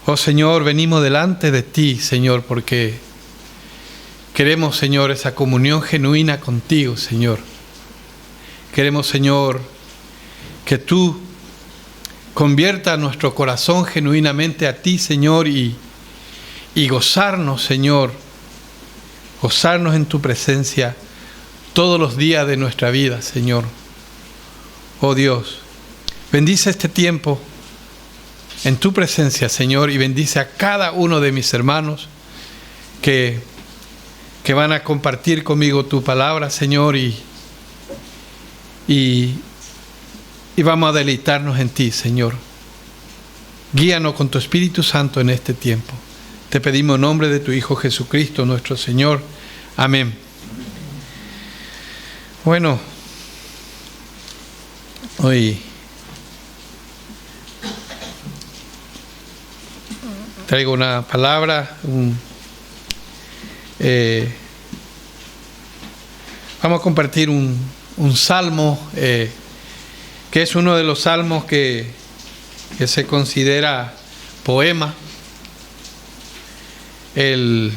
Oh Señor, venimos delante de ti, Señor, porque queremos, Señor, esa comunión genuina contigo, Señor. Queremos, Señor, que tú conviertas nuestro corazón genuinamente a ti, Señor, y gozarnos, Señor, gozarnos en tu presencia todos los días de nuestra vida, Señor. Oh Dios, bendice este tiempo en tu presencia, Señor, y bendice a cada uno de mis hermanos que van a compartir conmigo tu palabra, Señor, y vamos a deleitarnos en ti, Señor. Guíanos con tu Espíritu Santo en este tiempo. Te pedimos en nombre de tu Hijo Jesucristo, nuestro Señor. Amén. Bueno, hoy traigo una palabra, vamos a compartir un salmo, que es uno de los salmos que se considera poema. El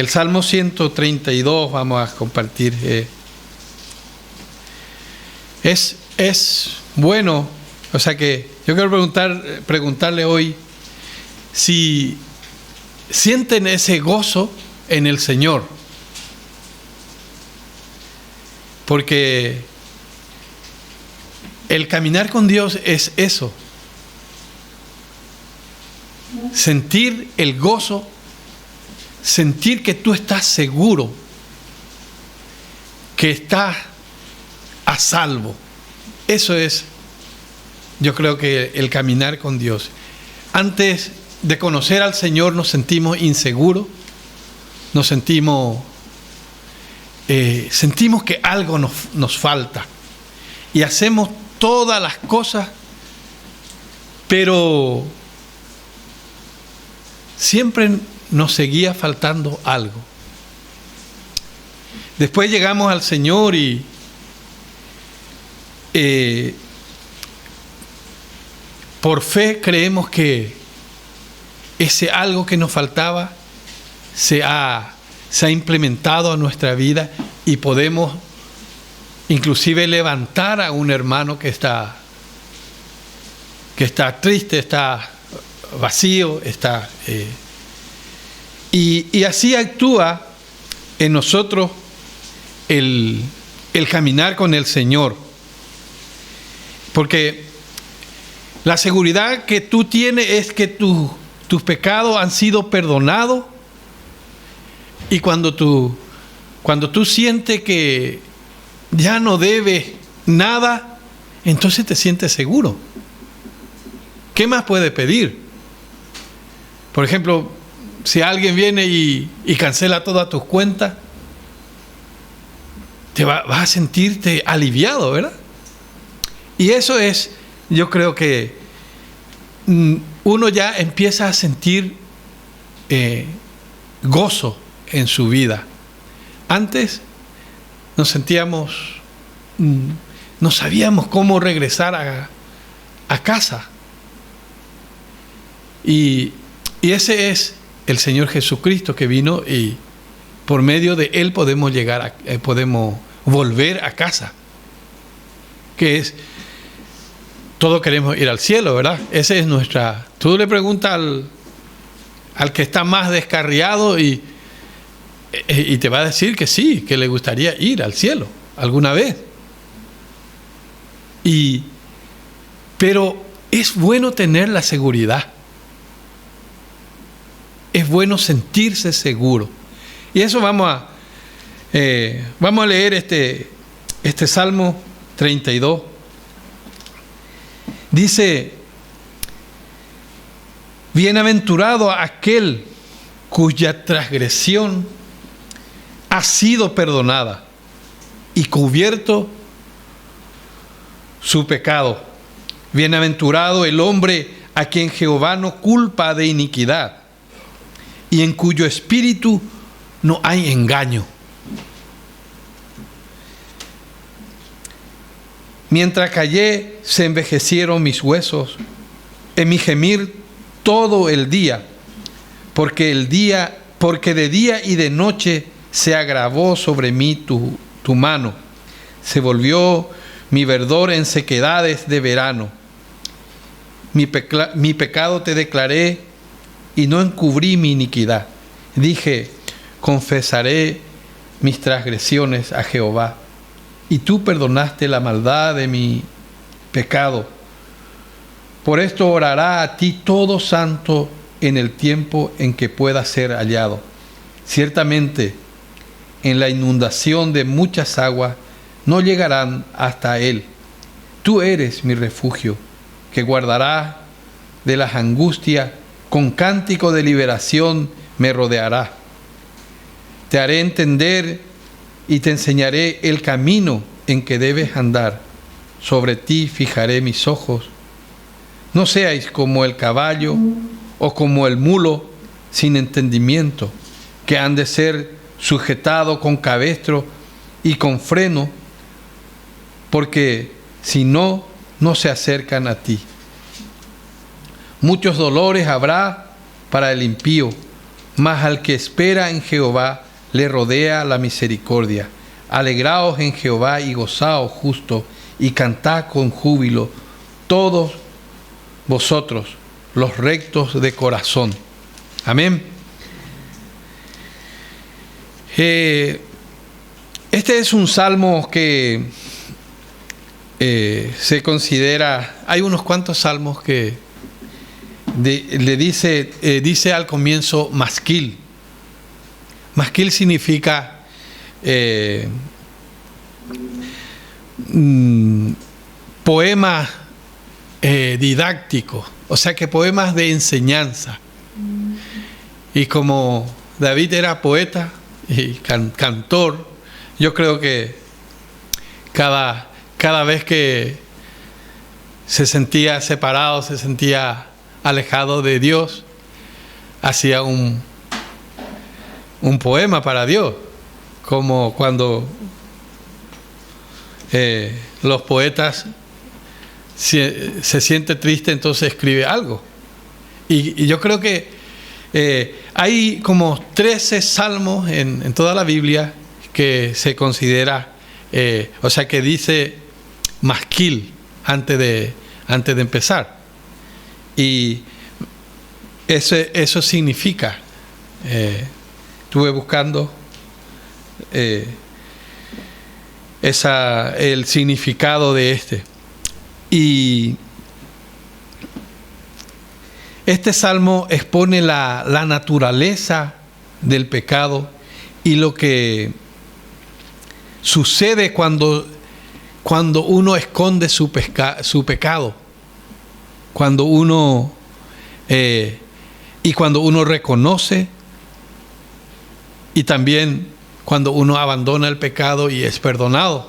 Salmo 132 vamos a compartir. Es bueno, o sea que yo quiero preguntarle hoy si sienten ese gozo en el Señor. Porque el caminar con Dios es eso. Sentir el gozo, sentir que tú estás seguro, que estás a salvo. Eso es, yo creo que el caminar con Dios. Antes de conocer al Señor nos sentimos inseguros, nos sentimos que algo nos falta y hacemos todas las cosas, pero siempre nos seguía faltando algo. Después llegamos al Señor y por fe creemos que ese algo que nos faltaba se ha implementado a nuestra vida y podemos inclusive levantar a un hermano que está triste, está vacío, y así actúa en nosotros el caminar con el Señor. Porque la seguridad que tú tienes es que tus pecados han sido perdonados, y cuando tú sientes que ya no debes nada, entonces te sientes seguro. ¿Qué más puedes pedir? Por ejemplo, si alguien viene y cancela todas tus cuentas, vas a sentirte aliviado, ¿verdad? Y eso es, yo creo que uno ya empieza a sentir gozo en su vida. Antes nos sentíamos, no sabíamos cómo regresar a casa. Y ese es el Señor Jesucristo que vino, y por medio de Él podemos podemos volver a casa. Que es, todos queremos ir al cielo, ¿verdad? Esa es nuestra. Tú le preguntas al que está más descarriado y te va a decir que sí, que le gustaría ir al cielo alguna vez. Pero es bueno tener la seguridad. Es bueno sentirse seguro. Y eso vamos a leer este Salmo 32. Dice: bienaventurado aquel cuya transgresión ha sido perdonada y cubierto su pecado. Bienaventurado el hombre a quien Jehová no culpa de iniquidad y en cuyo espíritu no hay engaño. Mientras callé, se envejecieron mis huesos. En mi gemir todo el día, porque de día y de noche se agravó sobre mí tu mano. Se volvió mi verdor en sequedades de verano. Mi pecado te declaré y no encubrí mi iniquidad. Dije, confesaré mis transgresiones a Jehová, y tú perdonaste la maldad de mi pecado. Por esto orará a ti todo santo en el tiempo en que pueda ser hallado. Ciertamente, en la inundación de muchas aguas no llegarán hasta él. Tú eres mi refugio, que guardará de las angustias, con cántico de liberación me rodeará. Te haré entender y te enseñaré el camino en que debes andar. Sobre ti fijaré mis ojos. No seáis como el caballo o como el mulo sin entendimiento, que han de ser sujetado con cabestro y con freno, porque si no, no se acercan a ti. Muchos dolores habrá para el impío, mas al que espera en Jehová le rodea la misericordia. Alegraos en Jehová y gozaos justo, y cantad con júbilo todos vosotros, los rectos de corazón. Amén. Este es un salmo que se considera, hay unos cuantos salmos que le dice al comienzo masquil. Masquil significa poemas didácticos, o sea que poemas de enseñanza. Y como David era poeta y cantor, yo creo que cada vez que se sentía separado, se sentía alejado de Dios, hacía un poema para Dios, como cuando los poetas se siente triste, entonces escribe algo. Y yo creo que hay como 13 salmos en toda la Biblia que se considera, o sea que dice masquil antes de empezar. Y eso significa, estuve buscando el significado de este. Y este salmo expone la naturaleza del pecado y lo que sucede cuando uno esconde su pecado, cuando uno reconoce, y también cuando uno abandona el pecado y es perdonado.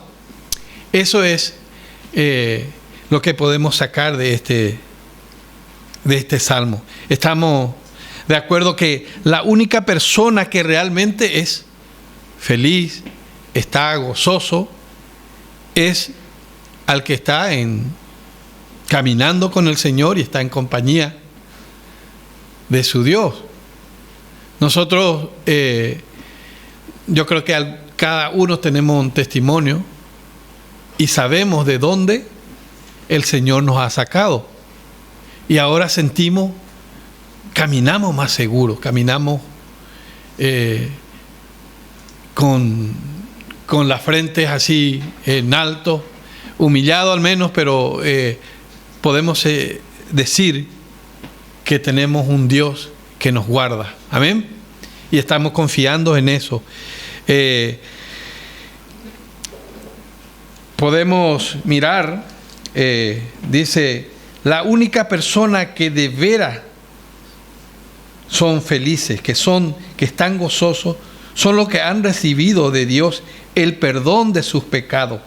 Eso es lo que podemos sacar de este salmo. Estamos de acuerdo que la única persona que realmente es feliz, está gozoso, es al que está caminando con el Señor y está en compañía de su Dios. Nosotros, yo creo que cada uno tenemos un testimonio y sabemos de dónde el Señor nos ha sacado. Y ahora caminamos más seguros, caminamos con la frente así en alto, humillado al menos, pero podemos decir que tenemos un Dios que nos guarda. Amén. Y estamos confiando en eso. Podemos mirar, dice, la única persona que de veras son felices, que están gozosos, son los que han recibido de Dios el perdón de sus pecados.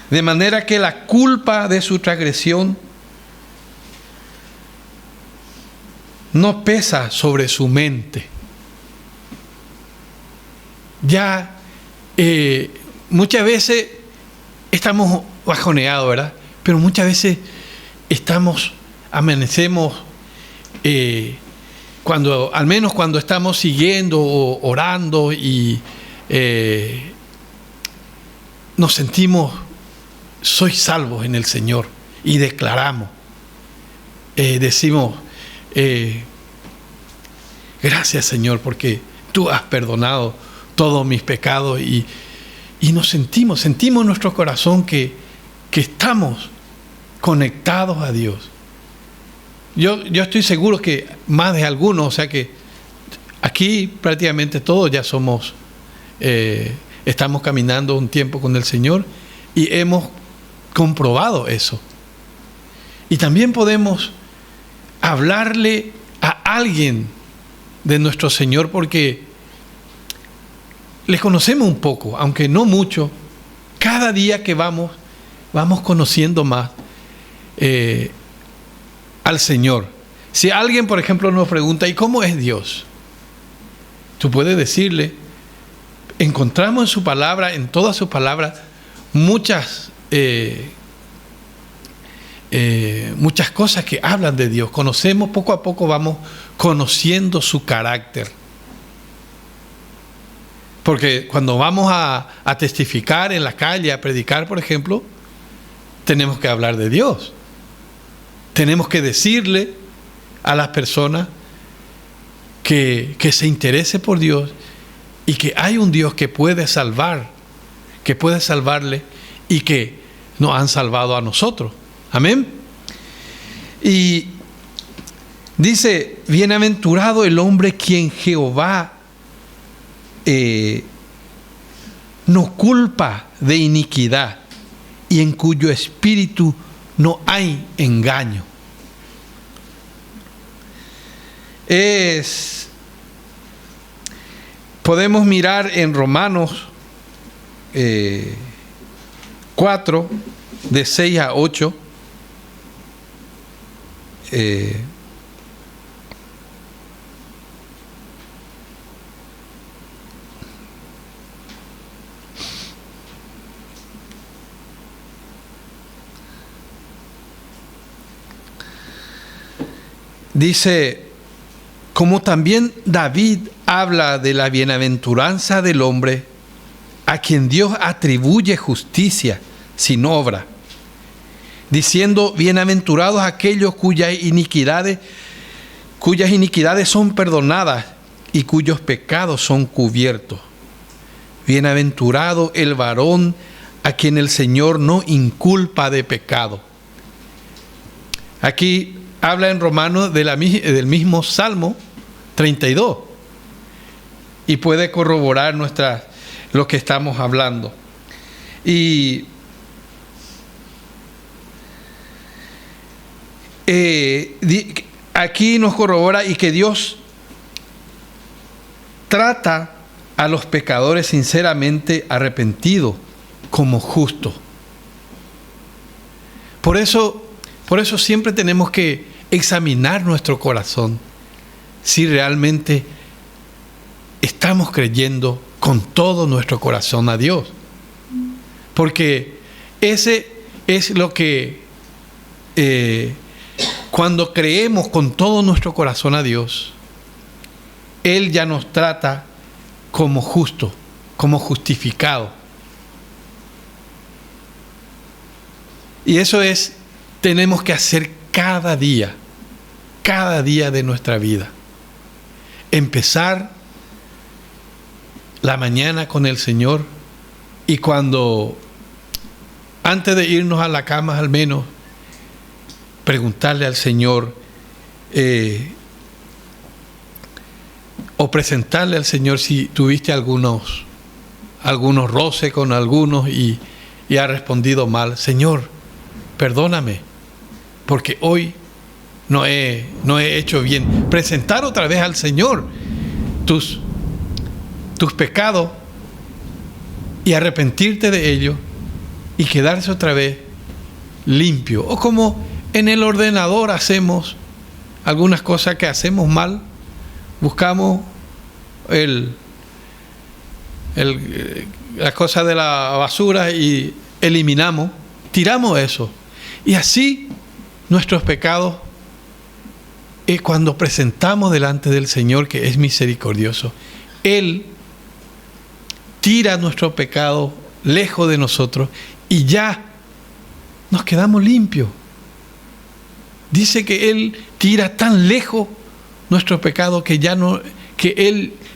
De manera que la culpa de su transgresión no pesa sobre su mente. Ya muchas veces estamos bajoneados, ¿verdad? Pero muchas veces amanecemos al menos cuando estamos siguiendo o orando y nos sentimos, soy salvos en el Señor, y declaramos, decimos, gracias Señor, porque tú has perdonado todos mis pecados, y nos sentimos en nuestro corazón que estamos conectados a Dios. Yo estoy seguro que más de algunos, o sea que aquí prácticamente todos ya somos, estamos caminando un tiempo con el Señor y hemos comprobado eso. Y también podemos hablarle a alguien de nuestro Señor porque le conocemos un poco, aunque no mucho. Cada día que vamos conociendo más al Señor. Si alguien, por ejemplo, nos pregunta, ¿y cómo es Dios? Tú puedes decirle, encontramos en su palabra, en todas sus palabras, muchas cosas que hablan de Dios. Conocemos, poco a poco vamos conociendo su carácter. Porque cuando vamos a testificar en la calle, a predicar, por ejemplo, tenemos que hablar de Dios. Tenemos que decirle a las personas que se interese por Dios y que hay un Dios que puede salvar, que puede salvarle y que nos han salvado a nosotros. Amén. Y dice, bienaventurado el hombre quien Jehová no culpa de iniquidad y en cuyo espíritu no hay engaño. Podemos mirar en Romanos 4, de 6 a 8. Dice, como también David habla de la bienaventuranza del hombre a quien Dios atribuye justicia sin obra, diciendo, bienaventurados aquellos cuyas iniquidades son perdonadas y cuyos pecados son cubiertos. Bienaventurado el varón a quien el Señor no inculpa de pecado. Aquí habla en Romanos del mismo Salmo 32 y puede corroborar lo que estamos hablando. Y aquí nos corrobora y que Dios trata a los pecadores sinceramente arrepentidos como justos. Por eso siempre tenemos que examinar nuestro corazón si realmente estamos creyendo con todo nuestro corazón a Dios. Porque ese es lo que cuando creemos con todo nuestro corazón a Dios, Él ya nos trata como justo, como justificado. Y eso tenemos que hacer cada día de nuestra vida. Empezar la mañana con el Señor y antes de irnos a la cama al menos, preguntarle al Señor o presentarle al Señor si tuviste algunos roces con algunos y ha respondido mal. Señor, perdóname, porque hoy no he hecho bien. Presentar otra vez al Señor tus pecados y arrepentirte de ellos y quedarse otra vez limpio. O como en el ordenador hacemos algunas cosas que hacemos mal, buscamos la cosa de la basura y tiramos eso. Y así nuestros pecados cuando presentamos delante del Señor, que es misericordioso, Él tira nuestro pecado lejos de nosotros y ya nos quedamos limpios. Dice que Él tira tan lejos nuestro pecado que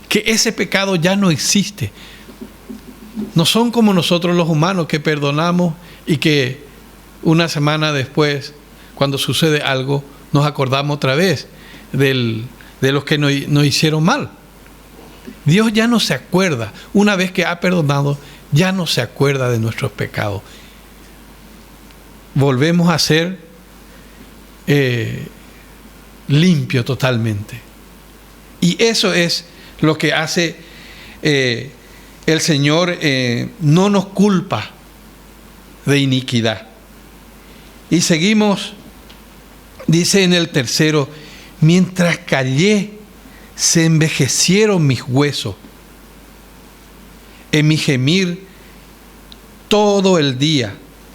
ese pecado ya no existe. No son como nosotros los humanos, que perdonamos y que una semana después, cuando sucede algo, nos acordamos otra vez de los que nos hicieron mal. Dios ya no se acuerda. Una vez que ha perdonado, ya no se acuerda de nuestros pecados. Volvemos a ser limpio totalmente. Y eso es lo que hace el Señor. No nos culpa de iniquidad. Y seguimos, dice en el 3: mientras callé, se envejecieron mis huesos. En mi gemir todo el día,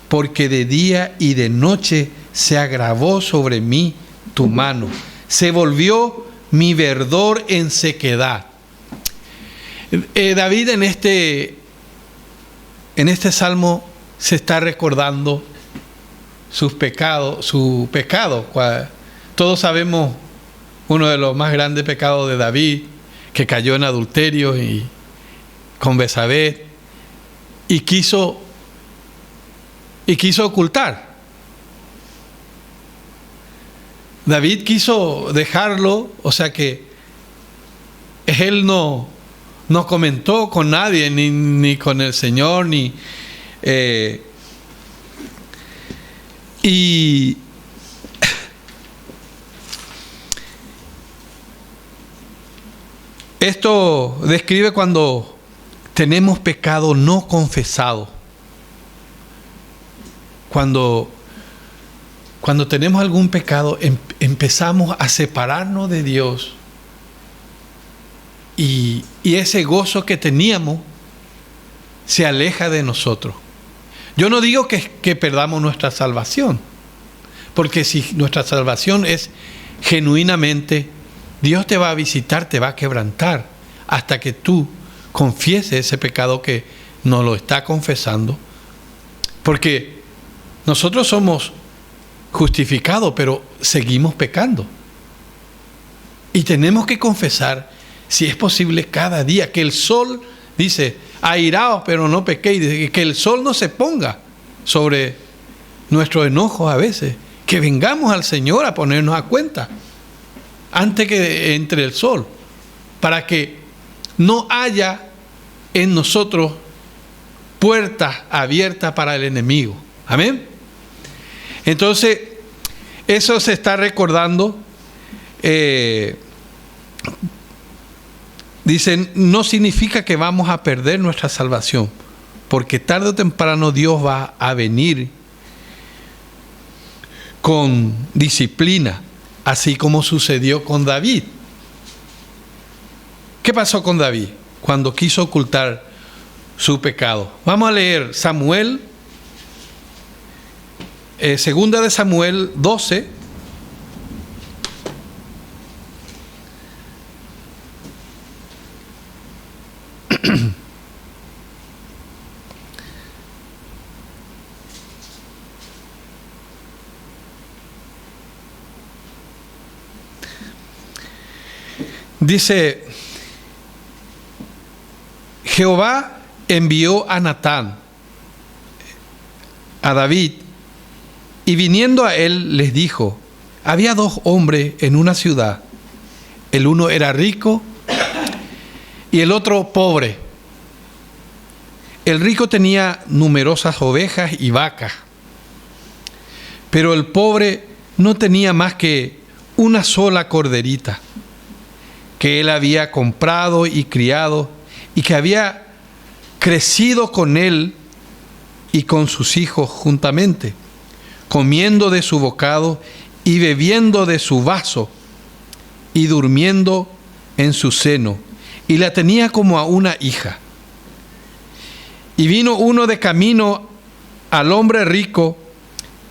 porque de día y de noche se agravó sobre mí tu mano. Se volvió mi verdor en sequedad. David en este salmo se está recordando su pecado. Todos sabemos uno de los más grandes pecados de David, que cayó en adulterio y con Betsabé, y quiso ocultar. David quiso dejarlo, o sea que él no comentó con nadie, ni con el Señor, y esto describe cuando tenemos pecado no confesado. Cuando tenemos algún pecado, empezamos a separarnos de Dios. Y ese gozo que teníamos se aleja de nosotros. Yo no digo que perdamos nuestra salvación, porque si nuestra salvación es genuinamente, Dios te va a visitar, te va a quebrantar, hasta que tú confieses ese pecado que no lo está confesando. Porque nosotros somos justificados, pero seguimos pecando. Y tenemos que confesar, si es posible, cada día, que el sol, dice, airaos, pero no pequéis, que el sol no se ponga sobre nuestros enojos a veces, que vengamos al Señor a ponernos a cuenta antes que entre el sol, para que no haya en nosotros puertas abiertas para el enemigo. Amén. Entonces, eso se está recordando. Dicen, no significa que vamos a perder nuestra salvación, porque tarde o temprano Dios va a venir con disciplina, así como sucedió con David. ¿Qué pasó con David cuando quiso ocultar su pecado? Vamos a leer Samuel, segunda de Samuel 12. Dice, Jehová envió a Natán, a David, y viniendo a él les dijo, había 2 hombres en una ciudad, el uno era rico y el otro pobre. El rico tenía numerosas ovejas y vacas, pero el pobre no tenía más que una sola corderita, que él había comprado y criado, y que había crecido con él y con sus hijos juntamente, comiendo de su bocado y bebiendo de su vaso, y durmiendo en su seno, y la tenía como a una hija. Y vino uno de camino al hombre rico,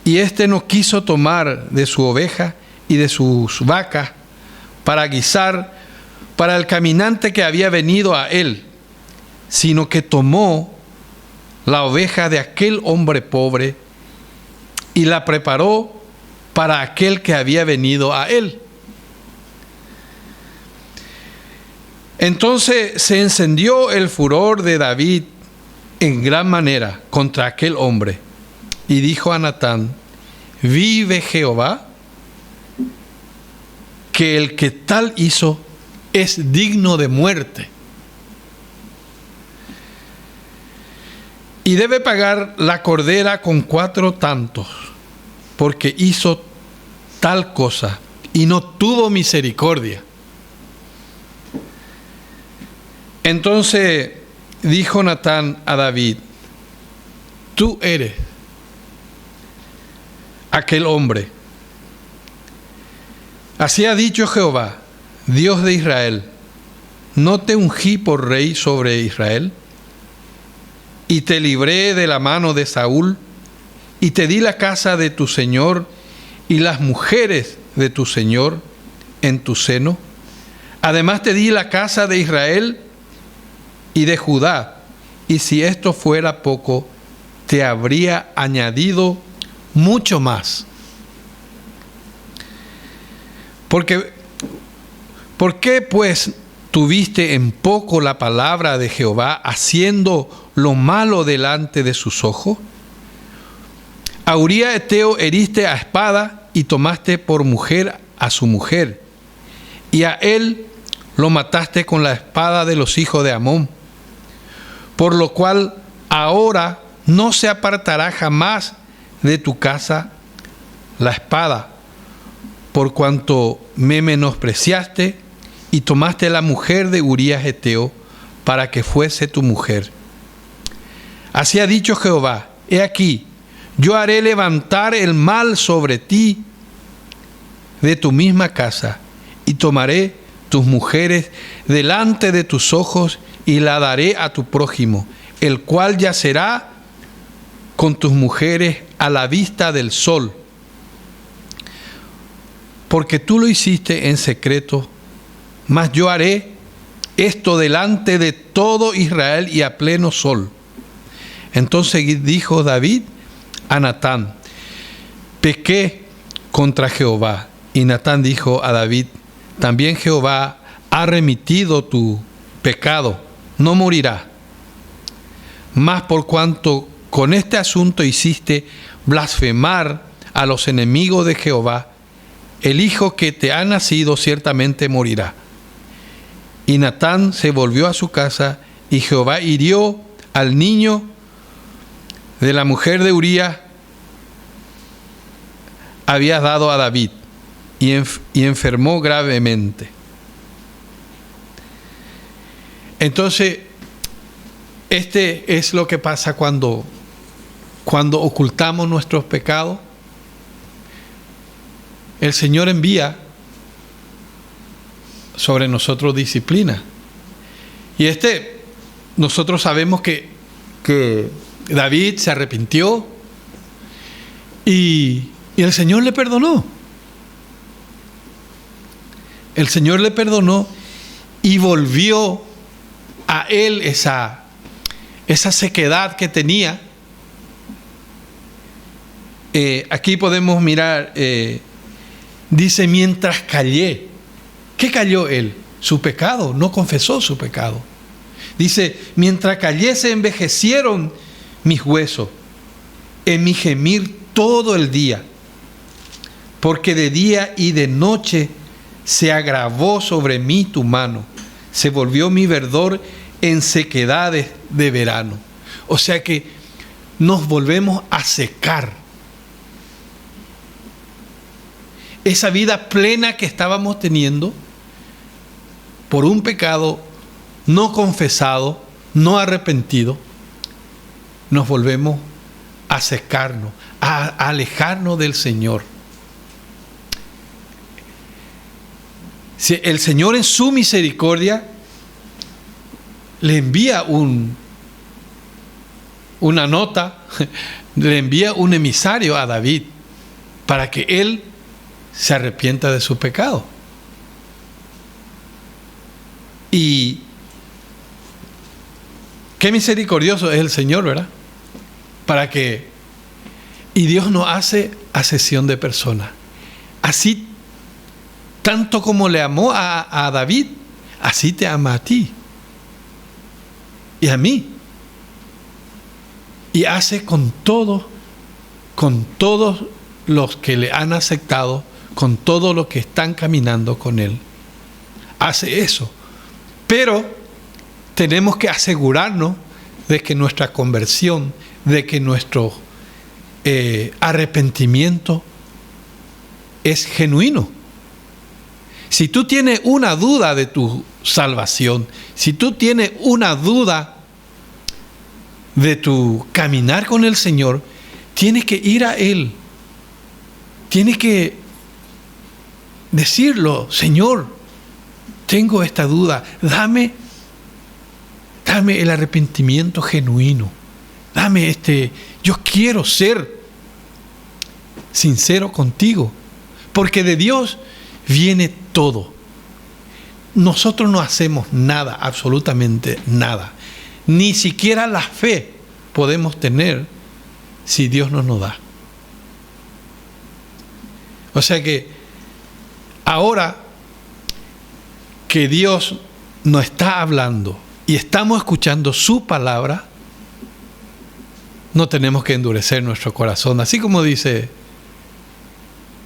y éste no quiso tomar de su oveja y de sus vacas, para guisar para el caminante que había venido a él, sino que tomó la oveja de aquel hombre pobre y la preparó para aquel que había venido a él. Entonces se encendió el furor de David en gran manera contra aquel hombre, y dijo a Natán: vive Jehová, que el que tal hizo es digno de muerte, y debe pagar la cordera con 4 tantos, porque hizo tal cosa y no tuvo misericordia. Entonces dijo Natán a David: tú eres aquel hombre. Así ha dicho Jehová, Dios de Israel: ¿no te ungí por rey sobre Israel? Y te libré de la mano de Saúl, y te di la casa de tu señor y las mujeres de tu señor en tu seno. Además te di la casa de Israel y de Judá, y si esto fuera poco, te habría añadido mucho más. ¿Por qué pues tuviste en poco la palabra de Jehová, haciendo lo malo delante de sus ojos? A Uría Heteo heriste a espada y tomaste por mujer a su mujer, y a él lo mataste con la espada de los hijos de Amón, por lo cual ahora no se apartará jamás de tu casa la espada, por cuanto me menospreciaste y tomaste la mujer de Urías Heteo para que fuese tu mujer. Así ha dicho Jehová: he aquí, yo haré levantar el mal sobre ti de tu misma casa, y tomaré tus mujeres delante de tus ojos, y la daré a tu prójimo, el cual yacerá con tus mujeres a la vista del sol. Porque tú lo hiciste en secreto, mas yo haré esto delante de todo Israel y a pleno sol. Entonces dijo David a Natán: pequé contra Jehová. Y Natán dijo a David: también Jehová ha remitido tu pecado, no morirá. Mas por cuanto con este asunto hiciste blasfemar a los enemigos de Jehová, el hijo que te ha nacido ciertamente morirá. Y Natán se volvió a su casa, y Jehová hirió al niño de la mujer de Urías había dado a David, y enfermó gravemente. Entonces, este es lo que pasa cuando ocultamos nuestros pecados. El Señor envía sobre nosotros disciplina. Y nosotros sabemos que David se arrepintió y el Señor le perdonó. El Señor le perdonó y volvió a él esa sequedad que tenía. Aquí podemos mirar, dice: mientras callé. ¿Qué calló él? Su pecado, no confesó su pecado. Dice: mientras callé se envejecieron mis huesos, en mi gemir todo el día, porque de día y de noche se agravó sobre mí tu mano, se volvió mi verdor en sequedades de verano. O sea que nos volvemos a secar. Esa vida plena que estábamos teniendo por un pecado no confesado, no arrepentido, nos volvemos a secarnos, a alejarnos del Señor. Si el Señor en su misericordia le envía una nota, le envía un emisario a David para que él se arrepienta de su pecado. Y qué misericordioso es el Señor, ¿verdad? Y Dios no hace acepción de personas. Así, tanto como le amó a David, así te ama a ti y a mí. Y hace con todos los que le han aceptado, con todos los que están caminando con Él. Hace eso. Pero tenemos que asegurarnos de que nuestra conversión, de que nuestro arrepentimiento es genuino. Si tú tienes una duda de tu salvación, si tú tienes una duda de tu caminar con el Señor, tienes que ir a Él. Tienes que decirlo: Señor, tengo esta duda, dame el arrepentimiento genuino. Yo quiero ser sincero contigo, porque de Dios viene todo. Nosotros no hacemos nada, absolutamente nada. Ni siquiera la fe podemos tener si Dios no nos da. O sea que ahora que Dios nos está hablando y estamos escuchando su palabra, no tenemos que endurecer nuestro corazón. Así como dice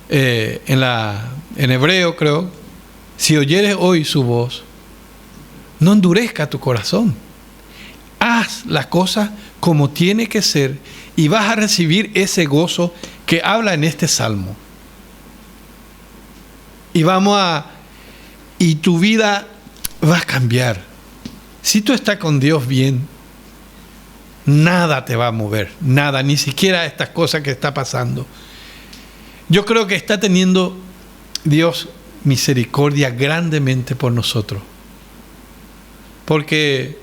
en hebreo, creo, si oyeres hoy su voz, no endurezca tu corazón. Haz las cosas como tiene que ser y vas a recibir ese gozo que habla en este salmo. Y tu vida va a cambiar. Si tú estás con Dios bien, nada te va a mover, nada, ni siquiera estas cosas que está pasando. Yo creo que está teniendo Dios misericordia grandemente por nosotros. Porque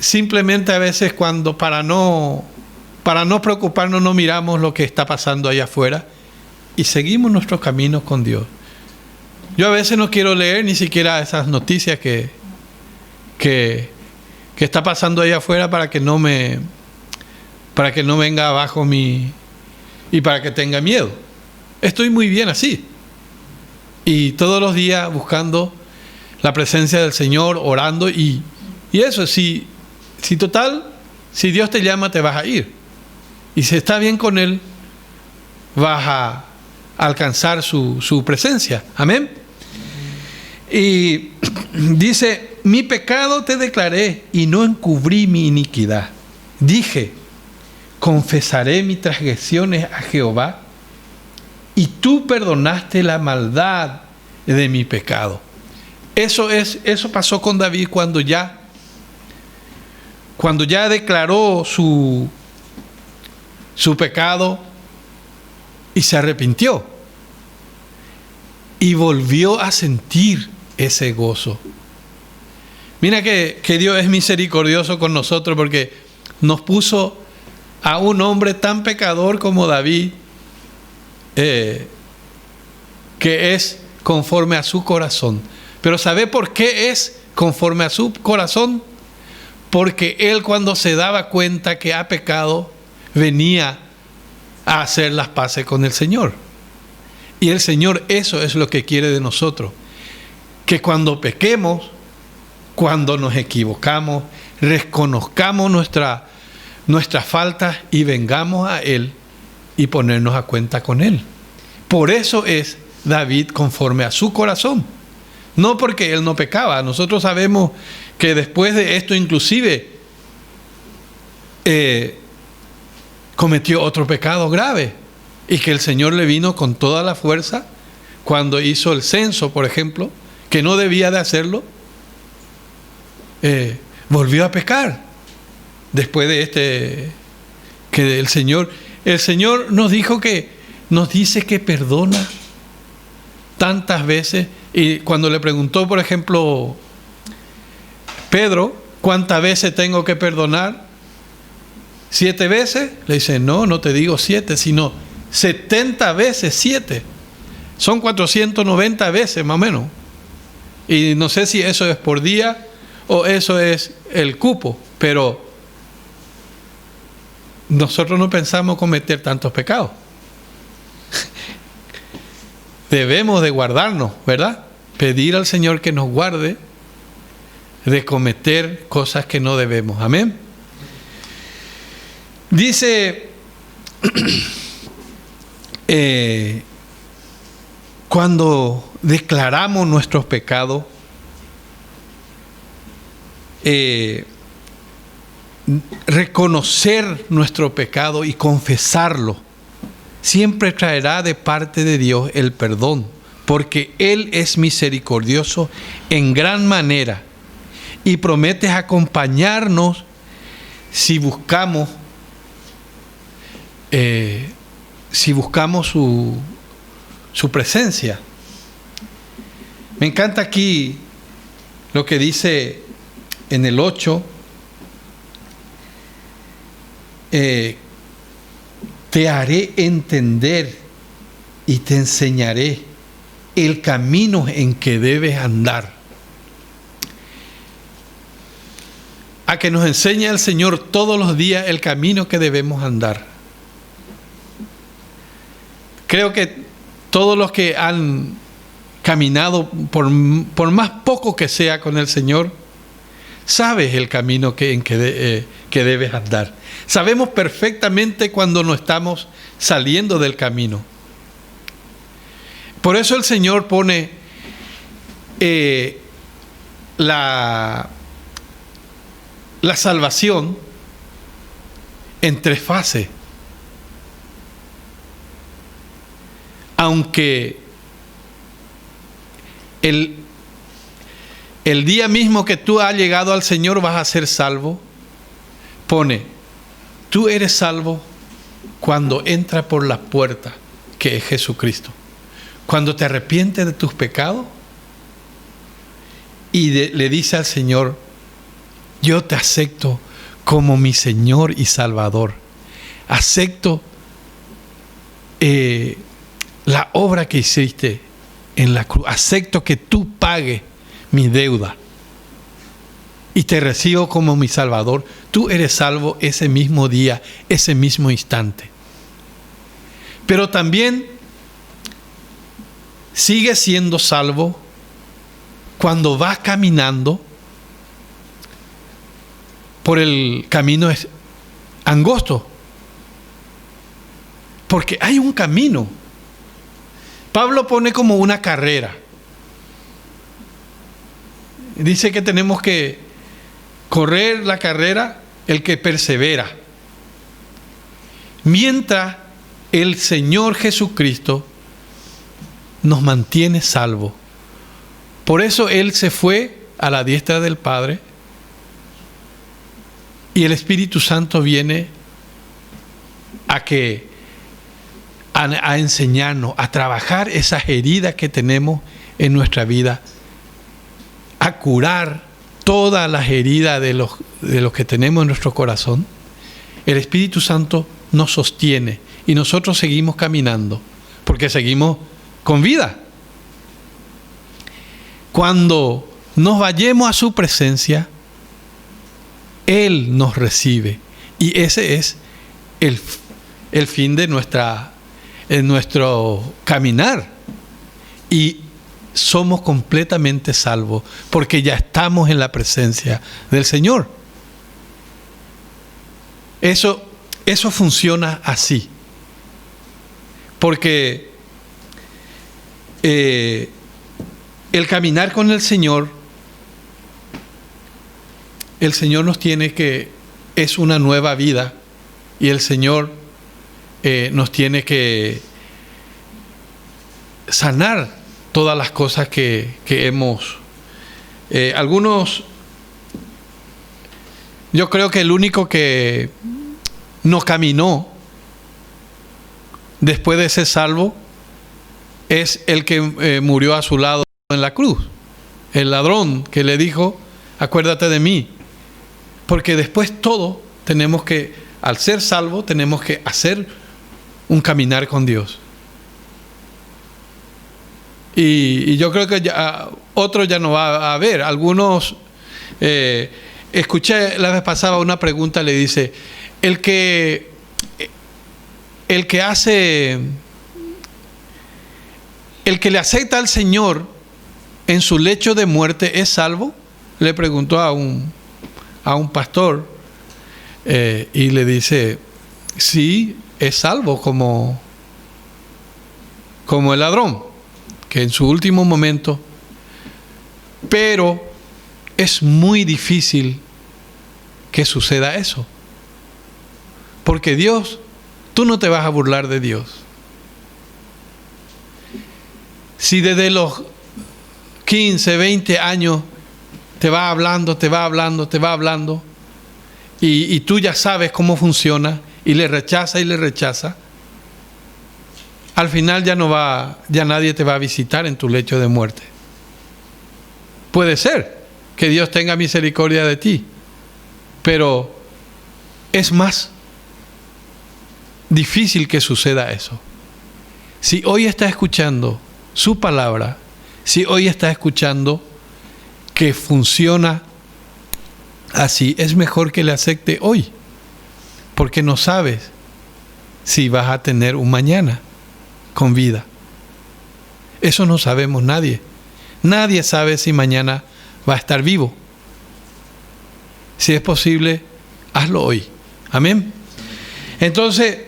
simplemente a veces para no preocuparnos, no miramos lo que está pasando allá afuera y seguimos nuestros caminos con Dios. Yo a veces no quiero leer ni siquiera esas noticias que está pasando allá afuera para que no venga abajo y para que tenga miedo. Estoy muy bien así. Y todos los días buscando la presencia del Señor, orando y eso, si Dios te llama, te vas a ir. Y si está bien con Él, vas a alcanzar su presencia. Amén. Y dice: mi pecado te declaré y no encubrí mi iniquidad. Dije: confesaré mis transgresiones a Jehová, y tú perdonaste la maldad de mi pecado. Eso pasó con David cuando ya declaró su pecado y se arrepintió y volvió a sentir ese gozo. Mira que Dios es misericordioso con nosotros, porque nos puso a un hombre tan pecador como David, que es conforme a su corazón. Pero ¿sabe por qué es conforme a su corazón? Porque él, cuando se daba cuenta que ha pecado, venía a hacer las paces con el Señor. Y el Señor, eso es lo que quiere de nosotros, que cuando pequemos, cuando nos equivocamos, reconozcamos nuestras faltas y vengamos a Él y ponernos a cuenta con Él. Por eso es David conforme a su corazón, no porque él no pecaba. Nosotros sabemos que después de esto inclusive cometió otro pecado grave, y que el Señor le vino con toda la fuerza cuando hizo el censo, por ejemplo, que no debía de hacerlo. Volvió a pecar después de que el Señor nos dice que perdona tantas veces. Y cuando le preguntó, por ejemplo, Pedro, ¿cuántas veces tengo que perdonar? 7 veces. Le dice: no te digo 7, sino 70 veces 7. Son 490 veces más o menos. Y no sé si eso es por día o eso es el cupo, pero nosotros no pensamos cometer tantos pecados. Debemos de guardarnos, ¿verdad? Pedir al Señor que nos guarde de cometer cosas que no debemos. Amén. Dice, cuando declaramos nuestros pecados, reconocer nuestro pecado y confesarlo siempre traerá de parte de Dios el perdón, porque Él es misericordioso en gran manera y promete acompañarnos si buscamos su presencia. Me encanta aquí lo que dice en el 8. Te haré entender y te enseñaré el camino en que debes andar. A que nos enseñe el Señor todos los días el camino que debemos andar. Creo que todos los que han caminado, por más poco que sea con el Señor, sabes el camino en que debes andar. Sabemos perfectamente cuando no estamos saliendo del camino. Por eso el Señor pone la salvación en 3 fases. Aunque el día mismo que tú has llegado al Señor vas a ser salvo, pone, tú eres salvo cuando entras por la puerta que es Jesucristo. Cuando te arrepientes de tus pecados y le dice al Señor, yo te acepto como mi Señor y Salvador. Acepto la obra que hiciste en la cruz. Acepto que tú pagues mi deuda y te recibo como mi Salvador. Tú eres salvo ese mismo día, ese mismo instante. Pero también sigues siendo salvo cuando vas caminando por el camino angosto. Porque hay un camino. Pablo pone como una carrera. Dice que tenemos que correr la carrera el que persevera. Mientras el Señor Jesucristo nos mantiene salvos. Por eso Él se fue a la diestra del Padre y el Espíritu Santo viene a enseñarnos, a trabajar esas heridas que tenemos en nuestra vida, a curar todas las heridas de los que tenemos en nuestro corazón. El Espíritu Santo nos sostiene y nosotros seguimos caminando porque seguimos con vida. Cuando nos vayamos a su presencia, Él nos recibe y ese es el fin de nuestro caminar y somos completamente salvos porque ya estamos en la presencia del Señor. Eso funciona así, porque el caminar con el Señor nos tiene que, es una nueva vida y el Señor nos tiene que sanar todas las cosas que hemos. Algunos, yo creo que el único que no caminó después de ser salvo es el que murió a su lado en la cruz, el ladrón que le dijo, acuérdate de mí, porque después todo tenemos que, al ser salvo, tenemos que hacer un caminar con Dios. Y yo creo que otros ya no va a haber. Algunos, escuché la vez pasada una pregunta, le dice, el que le acepta al Señor en su lecho de muerte, ¿es salvo? Le preguntó a un pastor, y le dice, sí, es salvo, como el ladrón, que en su último momento, pero es muy difícil que suceda eso, porque Dios, tú no te vas a burlar de Dios. Si desde los 15, 20 años te va hablando, y tú ya sabes cómo funciona, y le rechaza, al final ya nadie te va a visitar en tu lecho de muerte. Puede ser que Dios tenga misericordia de ti, pero es más difícil que suceda eso. Si hoy estás escuchando su palabra, si hoy estás escuchando que funciona así, es mejor que le acepte hoy, porque no sabes si vas a tener un mañana con vida. Eso no sabemos nadie. Nadie sabe si mañana va a estar vivo. Si es posible, hazlo hoy. Amén. Entonces,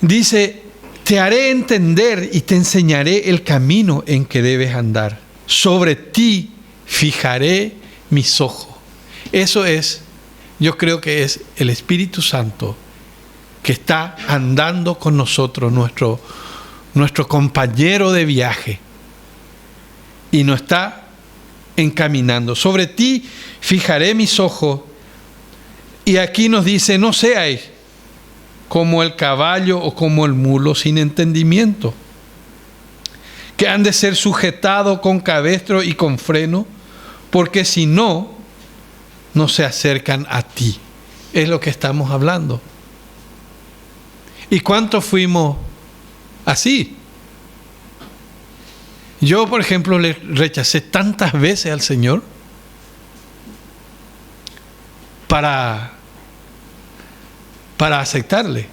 dice, te haré entender y te enseñaré el camino en que debes andar. Sobre ti fijaré mis ojos. Eso es, yo creo que es el Espíritu Santo que está andando con nosotros, nuestro compañero de viaje, y nos está encaminando. Sobre ti fijaré mis ojos. Y aquí nos dice, no seáis como el caballo o como el mulo sin entendimiento, que han de ser sujetados con cabestro y con freno, porque si no se acercan a ti. Es lo que estamos hablando. ¿Y cuántos fuimos así? Yo, por ejemplo, le rechacé tantas veces al Señor para aceptarle.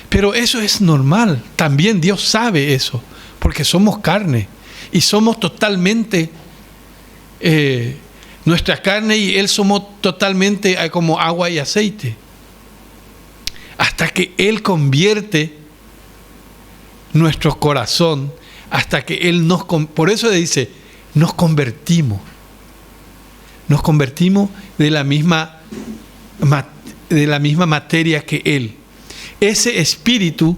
Pero eso es normal. También Dios sabe eso, porque somos carne y somos totalmente nuestra carne y Él somos totalmente como agua y aceite. Hasta que Él convierte nuestro corazón, hasta que Él por eso dice, nos convertimos de la misma materia que Él. Ese espíritu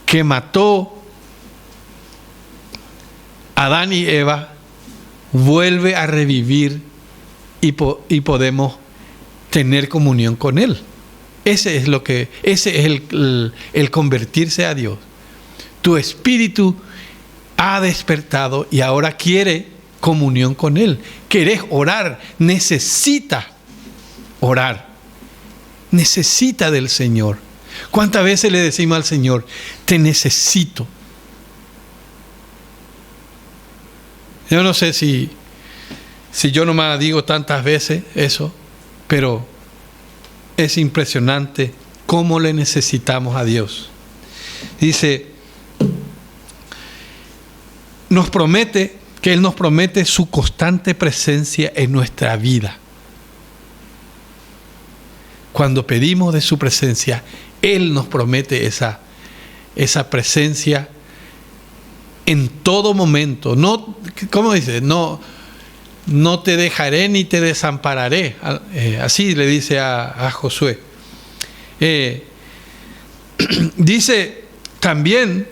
que mató a Adán y Eva vuelve a revivir y podemos tener comunión con Él. Ese es el convertirse a Dios. Tu espíritu ha despertado y ahora quiere comunión con Él. Querés orar, necesita orar. Necesita del Señor. ¿Cuántas veces le decimos al Señor, te necesito? Yo no sé si yo nomás digo tantas veces eso, pero es impresionante cómo le necesitamos a Dios. Dice, Él nos promete su constante presencia en nuestra vida. Cuando pedimos de su presencia, Él nos promete esa presencia en todo momento. No, ¿cómo dice? No te dejaré ni te desampararé. Así le dice a Josué. Dice también,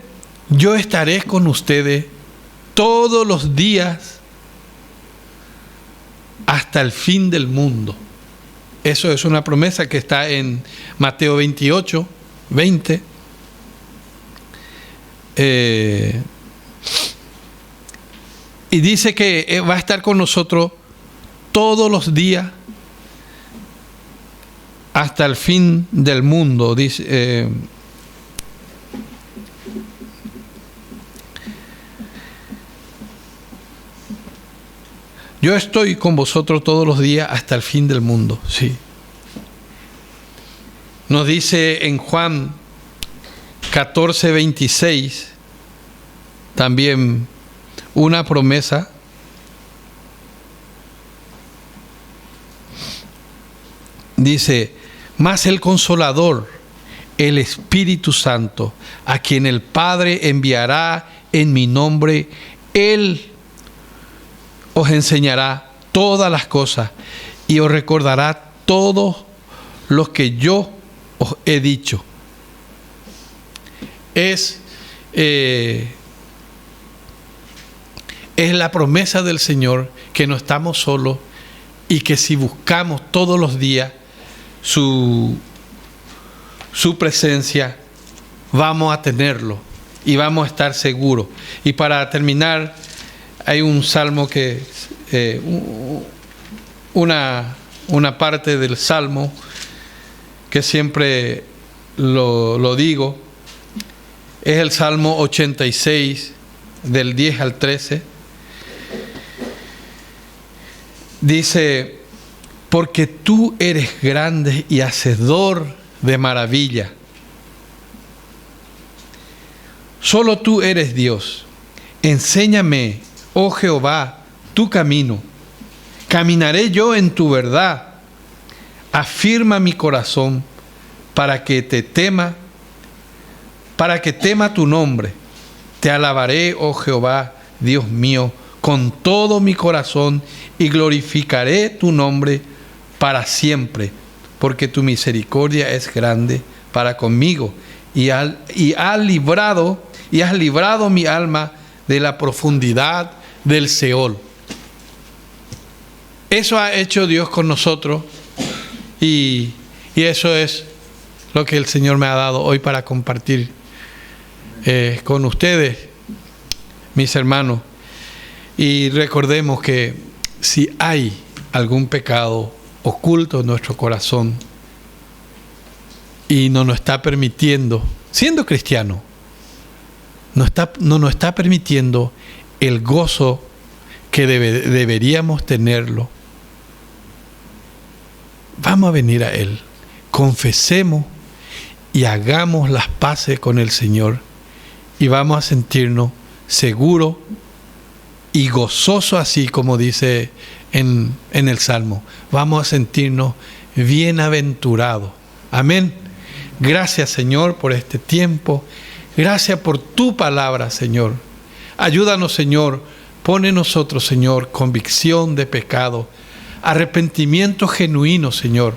yo estaré con ustedes todos los días hasta el fin del mundo. Eso es una promesa que está en Mateo 28, 20. Y dice que va a estar con nosotros todos los días hasta el fin del mundo. Dice, Yo estoy con vosotros todos los días hasta el fin del mundo. Sí. Nos dice en Juan 14:26 también una promesa. Dice, mas el Consolador, el Espíritu Santo, a quien el Padre enviará en mi nombre, Él os enseñará todas las cosas y os recordará todo lo que yo os he dicho. Es la promesa del Señor que no estamos solos y que si buscamos todos los días su presencia, vamos a tenerlo y vamos a estar seguros. Y para terminar, hay un salmo que una parte del salmo que siempre lo digo, es el Salmo 86 del 10 al 13. Dice, porque tú eres grande y hacedor de maravilla. Solo tú eres Dios. Enséñame, oh Jehová, tu camino. Caminaré yo en tu verdad. Afirma mi corazón para que tema tu nombre. Te alabaré, oh Jehová, Dios mío, con todo mi corazón y glorificaré tu nombre para siempre, porque tu misericordia es grande para conmigo y has librado mi alma de la profundidad del Seol. Eso ha hecho Dios con nosotros y eso es lo que el Señor me ha dado hoy para compartir con ustedes, mis hermanos. Y recordemos que si hay algún pecado oculto en nuestro corazón y no nos está permitiendo, siendo cristiano, no nos está permitiendo el gozo que deberíamos tenerlo, vamos a venir a Él, confesemos y hagamos las paces con el Señor y vamos a sentirnos seguros y gozosos, así como dice en el Salmo. Vamos a sentirnos bienaventurados. Amén. Gracias, Señor, por este tiempo. Gracias por tu palabra, Señor. Ayúdanos, Señor. Pone en nosotros, Señor, convicción de pecado, arrepentimiento genuino, Señor.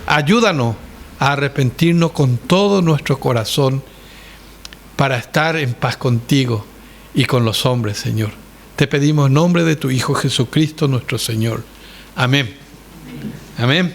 Ayúdanos a arrepentirnos con todo nuestro corazón para estar en paz contigo y con los hombres, Señor. Te pedimos en nombre de tu Hijo Jesucristo, nuestro Señor. Amén. Amén.